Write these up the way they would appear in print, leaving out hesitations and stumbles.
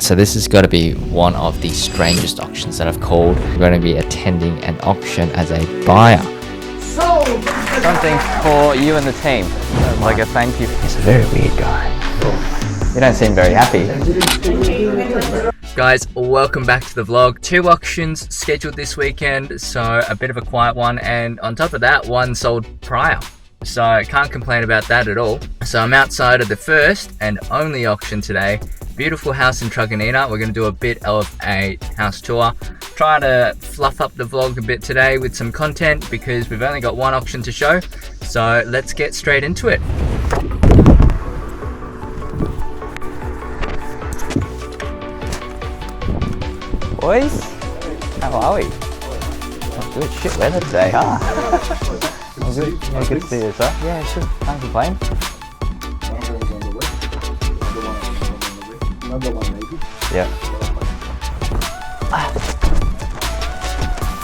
So this has got to be one of the strangest auctions that I've called. I'm going to be attending an auction as a buyer. Something for you and the team, like a thank you. He's a very weird guy. You don't seem very happy. Guys, welcome back to the vlog. 2 auctions scheduled this weekend, so a bit of a quiet one, and on top of that, one sold prior. So I can't complain about that at all. So I'm outside of the first and only auction today. Beautiful house in Truganina. We're going to do a bit of a house tour. Try to fluff up the vlog a bit today with some content because we've only got one auction to show. So let's get straight into it. Boys, how are we? Oh, good shit weather today, huh? Good to see you, sir. Yeah, sure. Can't complain. Yeah.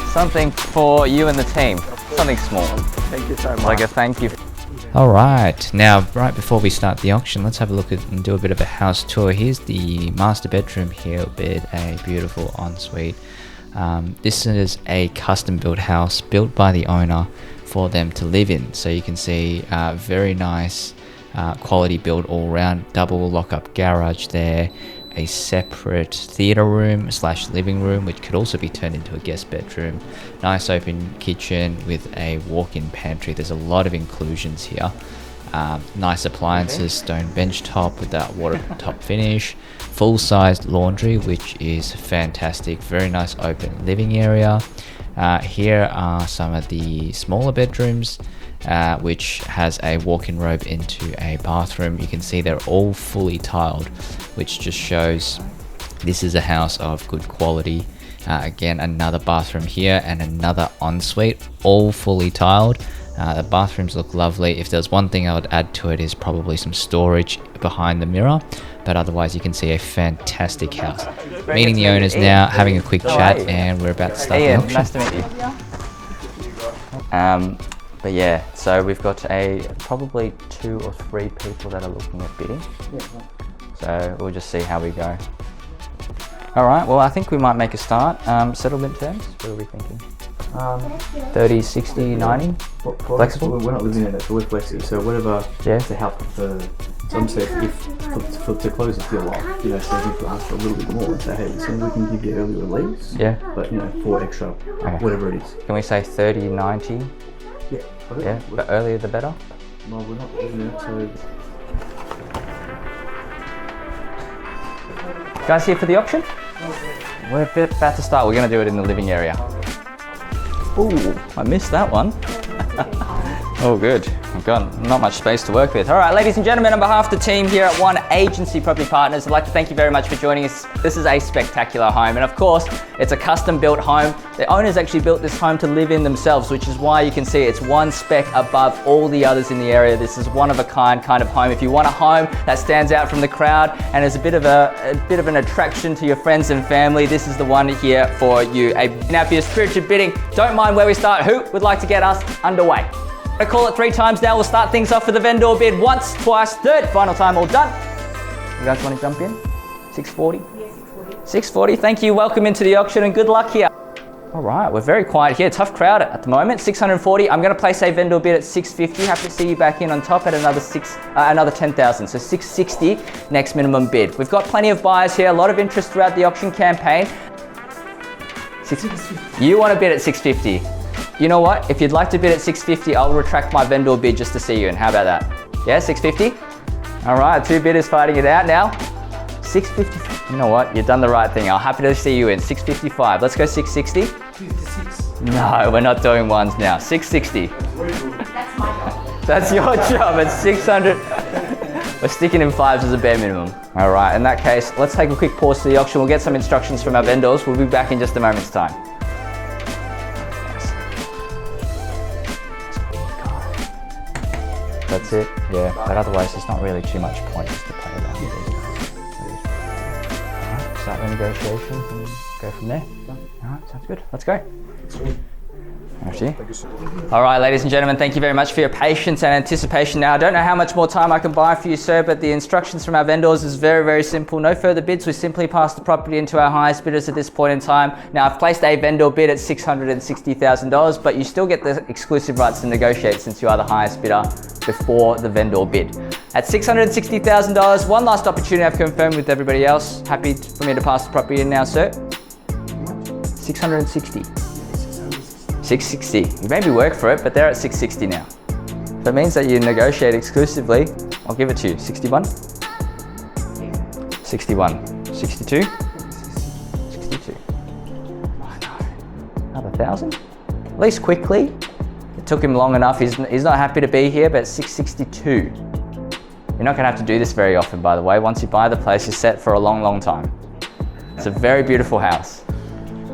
Something for you and the team. Something small. Thank you so much. Like a thank you. All right, now right before we start the auction, let's have a look at and do a bit of a house tour. Here's the master bedroom here with a beautiful ensuite. This is a custom built house built by the owner for them to live in. So you can see very nice quality build all around, double lock-up garage there, a separate theater room / living room which could also be turned into a guest bedroom, nice open kitchen with a walk-in pantry. There's a lot of inclusions here. Nice appliances, stone bench top with that water top finish, full-sized laundry which is fantastic, very nice open living area. Here are some of the smaller bedrooms which has a walk-in robe into a bathroom. You can see they're all fully tiled, which just shows this is a house of good quality. Again, another bathroom here and another ensuite, all fully tiled. The bathrooms look lovely. If there's one thing I would add to it is probably some storage behind the mirror, but otherwise you can see a fantastic house. Meeting the owners now, having a quick chat, and we're about to start the auction. Nice to meet you. But yeah, so we've got probably 2 or 3 people that are looking at bidding. So we'll just see how we go. All right, well, I think we might make a start. Settlement terms, what are we thinking? 30, 60, 90? Flexible? We're not living in it, so we're flexible. So whatever to help with the... So I'm saying if to close the deal off, you know, so if you ask for a little bit more and say, hey, so we can give you early release. Yeah. But, you know, for extra, whatever it is. Can we say 30, 90? Yeah. Yeah, but earlier the better? Well, we're not living in it, so... Guys here for the auction? We're about to start. We're going to do it in the living area. Ooh, I missed that one. Oh, good. I've got not much space to work with. All right, ladies and gentlemen, on behalf of the team here at One Agency Property Partners, I'd like to thank you very much for joining us. This is a spectacular home, and of course, it's a custom-built home. The owners actually built this home to live in themselves, which is why you can see it's one spec above all the others in the area. This is one-of-a-kind kind of home. If you want a home that stands out from the crowd and is a bit of an attraction to your friends and family, this is the one here for you. Now, for your spirited bidding, don't mind where we start. Who would like to get us underway? I call it 3 times now. We'll start things off with a vendor bid once, twice, third, final time, all done. You guys want to jump in? 640? Yeah, 640. 640, thank you. Welcome into the auction and good luck here. All right, we're very quiet here. Tough crowd at the moment. 640. I'm going to place a vendor bid at 650. Have to see you back in on top at another 10,000. So 660, next minimum bid. We've got plenty of buyers here. A lot of interest throughout the auction campaign. 650. You want to bid at 650? You know what? If you'd like to bid at 650, I'll retract my vendor bid just to see you in. How about that? Yeah, 650? All right, 2 bidders fighting it out now. 650. You know what? You've done the right thing. I'm happy to see you in. 655. Let's go 660. 56. No, we're not doing ones now. 660. That's my job. That's your job at 600. We're sticking in 5s as a bare minimum. All right, in that case, let's take a quick pause to the auction. We'll get some instructions from our vendors. We'll be back in just a moment's time. That's it, yeah. But otherwise, there's not really too much point just to play around with these. Alright, start the negotiations and go from there. Alright, sounds good. Let's go. Actually. All right, ladies and gentlemen, thank you very much for your patience and anticipation. Now, I don't know how much more time I can buy for you, sir, but the instructions from our vendors is very, very simple. No further bids. We simply pass the property into our highest bidders at this point in time. Now, I've placed a vendor bid at $660,000, but you still get the exclusive rights to negotiate since you are the highest bidder before the vendor bid. At $660,000, one last opportunity I've confirmed with everybody else. Happy for me to pass the property in now, sir? 660. 660. You maybe work for it, but they're at 660 now. That means that you negotiate exclusively. I'll give it to you. 61? 61. 62? 62. Oh no. Another 1,000? At least quickly. It took him long enough. He's not happy to be here, but 662. You're not gonna have to do this very often, by the way. Once you buy the place, you're set for a long, long time. It's a very beautiful house.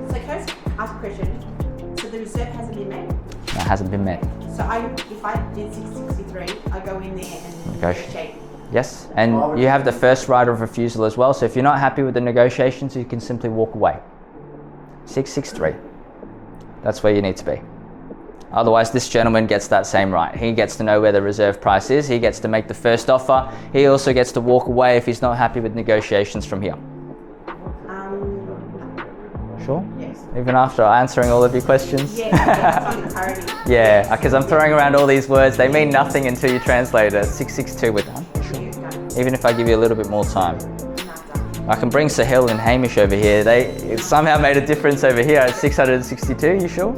So can I just ask a question? So the reserve hasn't been met? No, it hasn't been met. So if I did 663, I go in there and negotiate. Yes, and you have the first right of refusal as well. So if you're not happy with the negotiations, you can simply walk away. 663. That's where you need to be. Otherwise, this gentleman gets that same right. He gets to know where the reserve price is. He gets to make the first offer. He also gets to walk away if he's not happy with negotiations from here. Sure? Yes. Even after answering all of your questions? Yeah, Yeah, because I'm throwing around all these words. They mean nothing until you translate it. 662, we're done. Sure. Even if I give you a little bit more time. I can bring Sahil and Hamish over here. It somehow made a difference over here at 662, you sure?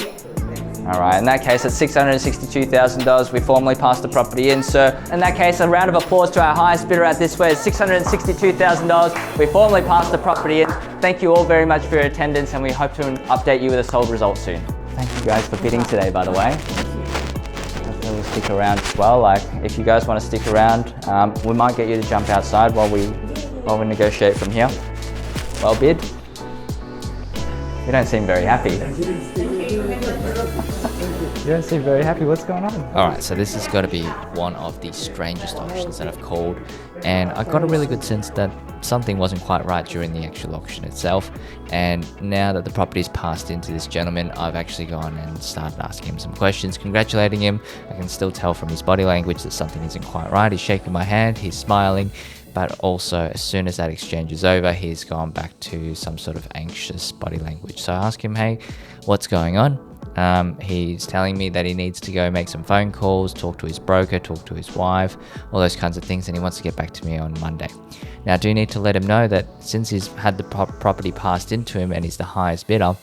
All right, in that case, at $662,000, we formally pass the property in, sir. In that case, a round of applause to our highest bidder at this way is $662,000. We formally pass the property in. Thank you all very much for your attendance, and we hope to update you with a sold result soon. Thank you guys for bidding today, by the way. Hopefully we'll stick around as well. Like, if you guys want to stick around, we might get you to jump outside while we negotiate from here. Well bid. You don't seem very happy. You don't seem very happy. What's going on? All right, so this has got to be one of the strangest auctions that I've called, and I got a really good sense that something wasn't quite right during the actual auction itself. And now that the property's passed into this gentleman, I've actually gone and started asking him some questions, congratulating him. I can still tell from his body language that something isn't quite right. He's shaking my hand, he's smiling, but also as soon as that exchange is over, he's gone back to some sort of anxious body language. So I ask him, hey, what's going on? He's telling me that he needs to go make some phone calls, talk to his broker, talk to his wife, all those kinds of things, and he wants to get back to me on Monday. Now, I do need to let him know that since he's had the property passed into him and he's the highest bidder,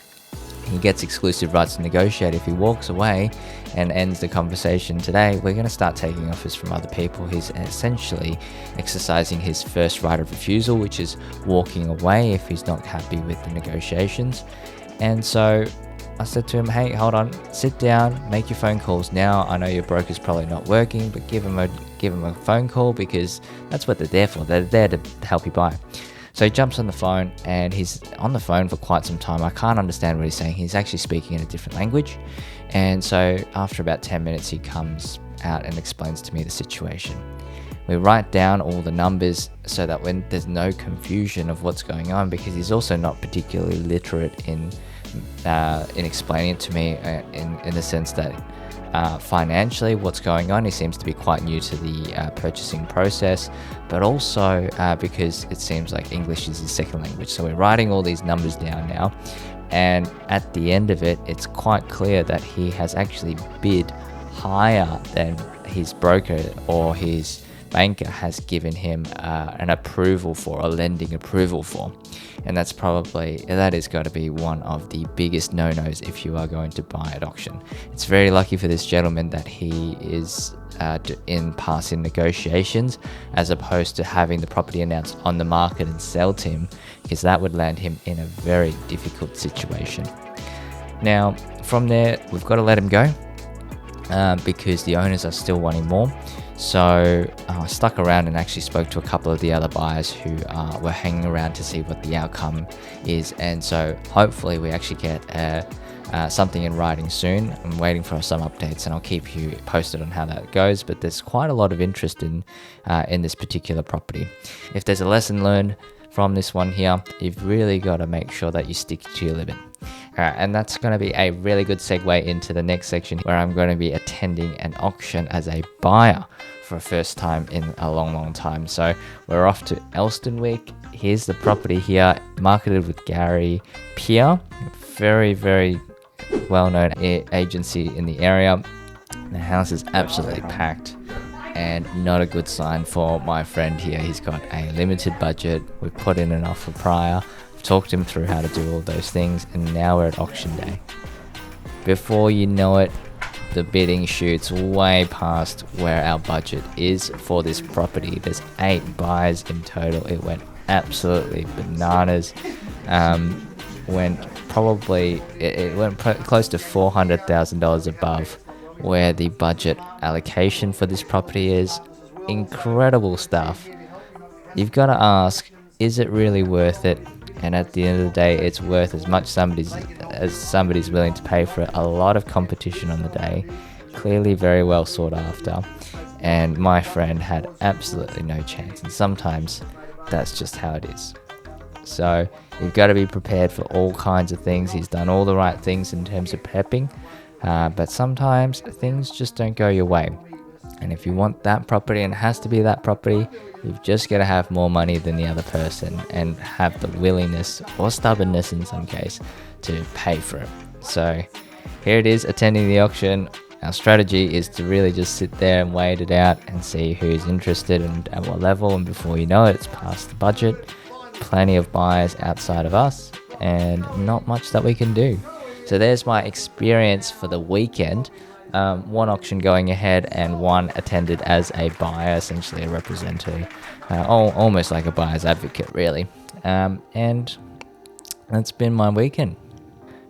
he gets exclusive rights to negotiate. If he walks away and ends the conversation today, we're going to start taking offers from other people. He's essentially exercising his first right of refusal, which is walking away if he's not happy with the negotiations. And so I said to him, hey, hold on, sit down, make your phone calls now. I know your broker's probably not working, but give him a phone call, because that's what they're there for. They're there to help you buy. So he jumps on the phone, and he's on the phone for quite some time. I can't understand what he's saying. He's actually speaking in a different language. And so after about 10 minutes, he comes out and explains to me the situation. We write down all the numbers so that when there's no confusion of what's going on, because he's also not particularly literate in explaining it to me in the sense that financially what's going on. He seems to be quite new to the purchasing process, but also because it seems like English is his second language. So we're writing all these numbers down now, and at the end of it, it's quite clear that he has actually bid higher than his broker or his banker has given him an approval for, a lending approval for. And that is got to be one of the biggest no-nos if you are going to buy at auction. It's very lucky for this gentleman that he is in passing negotiations, as opposed to having the property announced on the market and sell to him, because that would land him in a very difficult situation. Now, from there, we've got to let him go because the owners are still wanting more. So I stuck around and actually spoke to a couple of the other buyers who were hanging around to see what the outcome is. And so hopefully we actually get something in writing soon. I'm waiting for some updates, and I'll keep you posted on how that goes. But there's quite a lot of interest in this particular property. If there's a lesson learned from this one here, you've really got to make sure that you stick to your limit. Alright, and that's going to be a really good segue into the next section where I'm going to be attending an auction as a buyer for a first time in a long time. So we're off to Elstonwick. Here's the property here, marketed with Gary Peer, very well-known agency in the area. The house is absolutely packed and not a good sign for my friend here. He's got a limited budget. We've put in an offer prior, talked him through how to do all those things, and now we're at auction day. Before you know it, the bidding shoots way past where our budget is for this property. There's 8 buyers in total. It went absolutely bananas. Went close to $400,000 above where the budget allocation for this property is. Incredible stuff. You've got to ask, is it really worth it? And at the end of the day, it's worth as much as somebody's willing to pay for it. A lot of competition on the day, clearly very well sought after, and my friend had absolutely no chance, and sometimes that's just how it is. So you've got to be prepared for all kinds of things. He's done all the right things in terms of prepping, but sometimes things just don't go your way. And if you want that property, and it has to be that property, you've just got to have more money than the other person and have the willingness, or stubbornness in some case, to pay for it. So here it is, attending the auction. Our strategy is to really just sit there and wait it out and see who's interested and at what level, and before you know it, it's past the budget. Plenty of buyers outside of us and not much that we can do. So there's my experience for the weekend. One auction going ahead and one attended as a buyer, essentially a representative, almost like a buyer's advocate really. And that's been my weekend.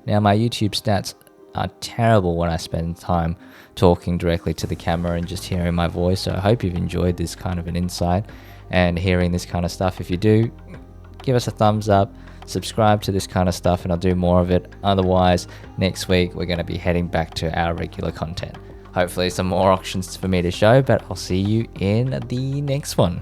Now my YouTube stats are terrible when I spend time talking directly to the camera and just hearing my voice, so I hope you've enjoyed this kind of an insight and hearing this kind of stuff. If you do, give us a thumbs up, subscribe to this kind of stuff, and I'll do more of it. Otherwise, next week we're going to be heading back to our regular content. Hopefully some more auctions for me to show, but I'll see you in the next one.